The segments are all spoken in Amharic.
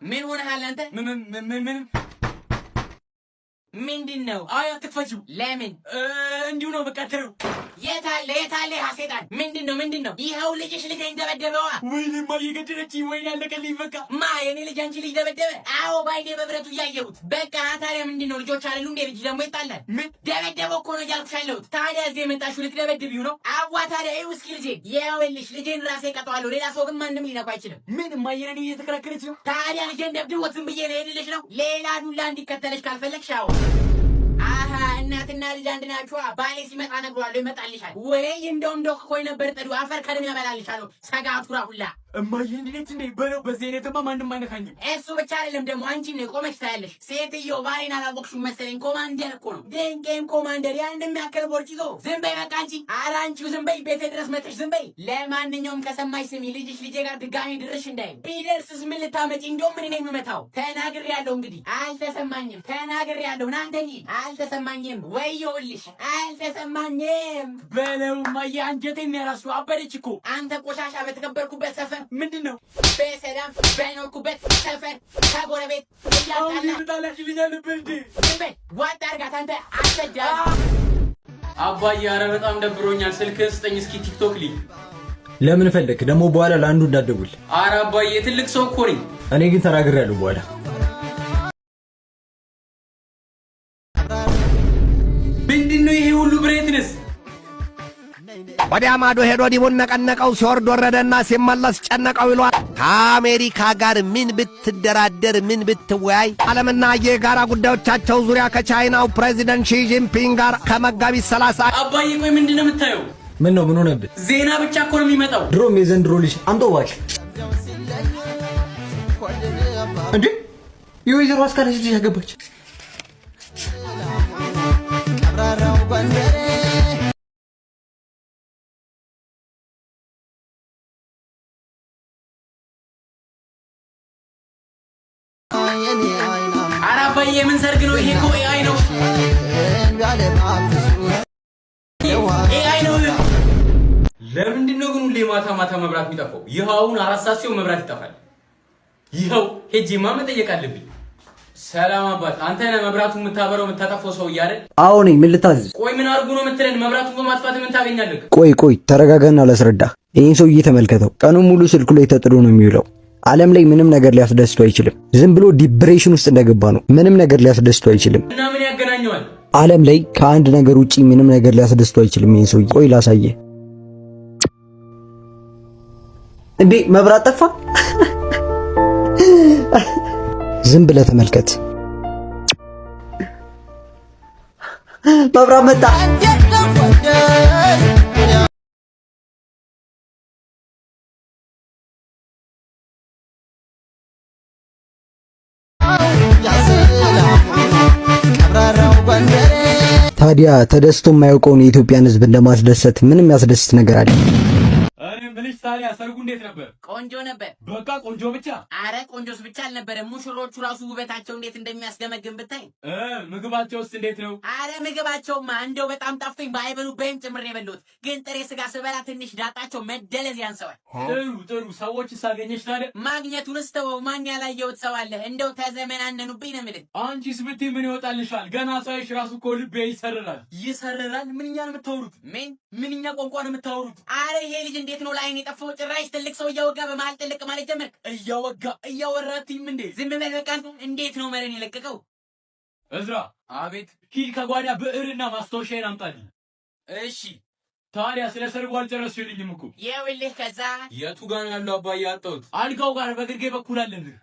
ምን ሆነሃል አንተ? ምንድነው? አያ ትክፈችው። ለምን? እንዲሁ ነው በቃ ተው። የታለ ሀሴጣን? ምንድነው? ይኸው ልጅሽ ልጅ እንደበደበዋ። ወይኔማ እየገደለችኝ። ወይኔ አለቀልኝ በቃ። የኔ ልጅ አንቺ ልጅ ደበደበ? አዎ ባይኔ በብረቱ እያየሁት። በቃ ታዲያ ምንድነው? ልጆች አይደሉ እንዴ? ልጅ ደግሞ ይጣላል። ምን ደበደበው እኮ ነው እያልኩሽ ያለሁት። ታዲያ እዚህ የመጣሽው ልትደበድቢው ነው? አዋ ታዲያ ይኸው እስኪ ልጄ ይኸውልሽ፣ ልጄን ራሴ ቀጠዋለሁ። ሌላ ሰው ግን ማንም ሊነካው አይችልም። ምን ማየነን እየተከራከረች ነው። ታዲያ ልጄን ደብድቦት ዝም ብዬ ልሄድልሽ ነው? ሌላ ዱላ እንዲከተለሽ ካልፈለግሽ አዎ እናትና ልጅ አንድ ናቸው። ባሌ ሲመጣ ነግሯለሁ ይመጣልሻል። ወይ እንደው ኮይ ነበር ጥዱ አፈር ከደም ያበላልሻለሁ። ሰጋቱራ ሁላ እማዬ እንዴት በለው። በዚህ አይነትማ ማንንም አይነካኝም። እሱ ብቻ አይደለም ደግሞ አንቺም ነው ቆመሽ ታያለሽ። ሴትዮ ባሌን አላወቅሽም መሰለኝ። ኮማንደር እኮ ነው። ድንቄም ኮማንደር ያን እንደሚያከል ቦርጭ ይዞ ዝም በይ በቃ አንቺ። ኧረ አንቺው ዝም በይ። ቤቴ ድረስ መጥተሽ ዝም በይ። ለማንኛውም ከሰማሽ ስሚ፣ ልጅሽ ልጄ ጋር ድጋሚ ድርሽ እንዳይ። ቢደርስስ ምን ልታመጪ? እንደውም ምን ነው የምመታው? ተናግሬያለሁ። እንግዲህ አልተሰማኝም። ተናግሬያለሁ። ናንተ እንጂ አልተሰማኝም። ወዮልሽ አልተሰማኝም በለው። እማዬ አንጀቴን ያራሱ አበደች እኮ። አንተ ቆሻሻ በተከበርኩበት ሰፈር ምንድነው? በሰላም በኖርኩበት ሰፈር ከጎረቤት እያጣላሽ ልኛል እንዴ? ዋጣ አርጋት አንተ አሰጃ። አባዬ ኧረ በጣም ደብሮኛል። ስልክህን ስጠኝ እስኪ ቲክቶክ ልይ። ለምን ፈለክ ደግሞ? በኋላ ለአንዱ እንዳትደውል። ኧረ አባዬ ትልቅ ሰው እኮ ነኝ። እኔ ግን ተናግሬያለሁ። በኋላ ምንድነው ይሄ ሁሉ ብሬትነስ? ወዲያ ማዶ ሄዶ ዲቡን ነቀነቀው፣ ሲወርድ ወረደና ሲመለስ ጨነቀው ይሏል። ከአሜሪካ ጋር ምን ብትደራደር ምን ብትወያይ ዓለምና የጋራ ጉዳዮቻቸው ዙሪያ ከቻይናው ፕሬዚደንት ሺ ጂንፒንግ ጋር ከመጋቢት 30 አባዬ ቆይ ምንድነው የምታየው? ምን ነው? ምን ሆነብህ? ዜና ብቻ እኮ ነው የሚመጣው። ድሮም የዘንድሮ ልጅ አምጦ እባክህ እንዴ! የወይዘሮ አስካለች ልጅ ያገባች ኧረ አባዬ ምን ሰርግ ነው ይሄ? እኮ ኤአይ ነው። ኤአይ ነው። ለምንድነው ግን ሁሌ ማታ መብራት የሚጠፋው? ይኸው አሁን 4 ሰዓት ሲሆን መብራት ይጠፋል። ይኸው ሄጄማ መጠየቅ አለብኝ። ሰላም አባት፣ አንተ ነህ መብራቱን የምታበረው የምታጠፋው ሰው እያለ? አዎ ነኝ። ምን ልታዝዝ? ቆይ ምን አድርጉ ነው የምትለን? መብራቱን በማጥፋት ምን ታገኛለህ? ቆይ ተረጋጋና ላስረዳ። ይሄን ሰውዬ ተመልከተው። ቀኑን ሙሉ ስልኩ ላይ ተጥዶ ነው የሚውለው። ዓለም ላይ ምንም ነገር ሊያስደስተው አይችልም። ዝም ብሎ ዲፕሬሽን ውስጥ እንደገባ ነው። ምንም ነገር ሊያስደስተው አይችልም። እና ምን ያገናኘዋል? ዓለም ላይ ከአንድ ነገር ውጪ ምንም ነገር ሊያስደስተው አይችልም። ይሄን ሰውዬ ቆይ ላሳየህ። እንዴ መብራት ጠፋ? ዝም ብለህ ተመልከት። መብራት መጣ። ታዲያ ተደስቶ የማያውቀውን የኢትዮጵያን ሕዝብ እንደማስደሰት ምንም ያስደስት ነገር አለ? ምንሽ ታዲያ ሰርጉ እንዴት ነበር? ቆንጆ ነበር። በቃ ቆንጆ ብቻ? አረ ቆንጆስ ብቻ አልነበረም። ሙሽሮቹ ራሱ ውበታቸው እንዴት እንደሚያስገመግም ብታይ። ምግባቸውስ እንዴት ነው? አረ ምግባቸውማ እንደው በጣም ጣፍቶኝ ባይበሉበይም ጭምር ነው የበሉት። ግን ጥሬ ስጋ ስበላ ትንሽ ዳጣቸው መደለዝ ያንሰዋል። ጥሩ ሰዎች ሳገኘሽ ታዲያ? ማግኘቱንስ ተወው። ማን ያላየሁት ሰው አለ? እንደው ተዘመናነኑብኝ ነው የምልህ። አንቺስ ብትይ ምን ይወጣልሻል? ገና ሳይሽ ራሱ እኮ ልቤ ይሰርራል። ይሰርራል? ምንኛ ነው የምታወሩት? ምንኛ ቋንቋ ነው የምታወሩት? አረ ይሄ ልጅ እንዴት ነው ላይን የጠፋው? ጭራሽ ትልቅ ሰው እያወጋ በመሃል ጥልቅ ማለት ጀመርክ። እያወራትም እንዴ? ዝም በል በቃ። እንዴት ነው መረን የለቀቀው? እዝራ። አቤት። ሂድ ከጓዳ ብዕርና ማስታወሻዬን አምጣልኝ። እሺ። ታዲያ ስለ ሰርጉ አልጨረስሽልኝም እኮ። ይኸውልህ ከዛ የቱ ጋር ነው ያለው አባዬ? አጣሁት። አልጋው ጋር በግርጌ በኩል አለልህ።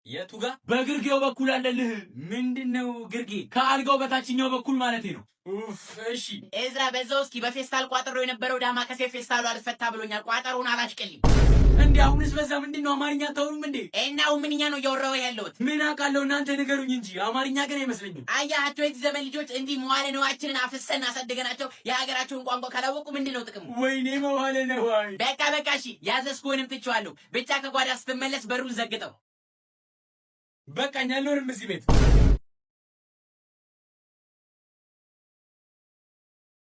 የቱ ጋር? በግርጌው በኩል አለልህ። ምንድነው ግርጌ? ከአልጋው በታችኛው በኩል ማለቴ ነው። እሺ እዝራ፣ በዛው እስኪ በፌስታል ቋጥሮ የነበረው ዳማ ከሴ ፌስታሉ አልፈታ ብሎኛል። ቋጠሮውን አላሽቀልኝ እንዴ? አሁንስ በዛ። ምንድነው አማርኛ አታወሩም እንዴ? እናው ምንኛ ነው እያወራሁ ያለሁት? ምን አውቃለሁ፣ እናንተ ንገሩኝ እንጂ አማርኛ ግን አይመስለኝም። አያቸው የዚህ ዘመን ልጆች እንዲህ መዋለ ንዋያችንን አፍሰን አሳደገናቸው የሀገራቸውን ቋንቋ ካላወቁ ምንድነው ጥቅሙ? ወይኔ መዋለ ንዋይ። በቃ እሺ፣ ያዘዝኩህንም ትቼዋለሁ። ብቻ ከጓዳ ስትመለስ በሩን ዘግጠው። በቃ እኛ አልኖርም እዚህ ቤት።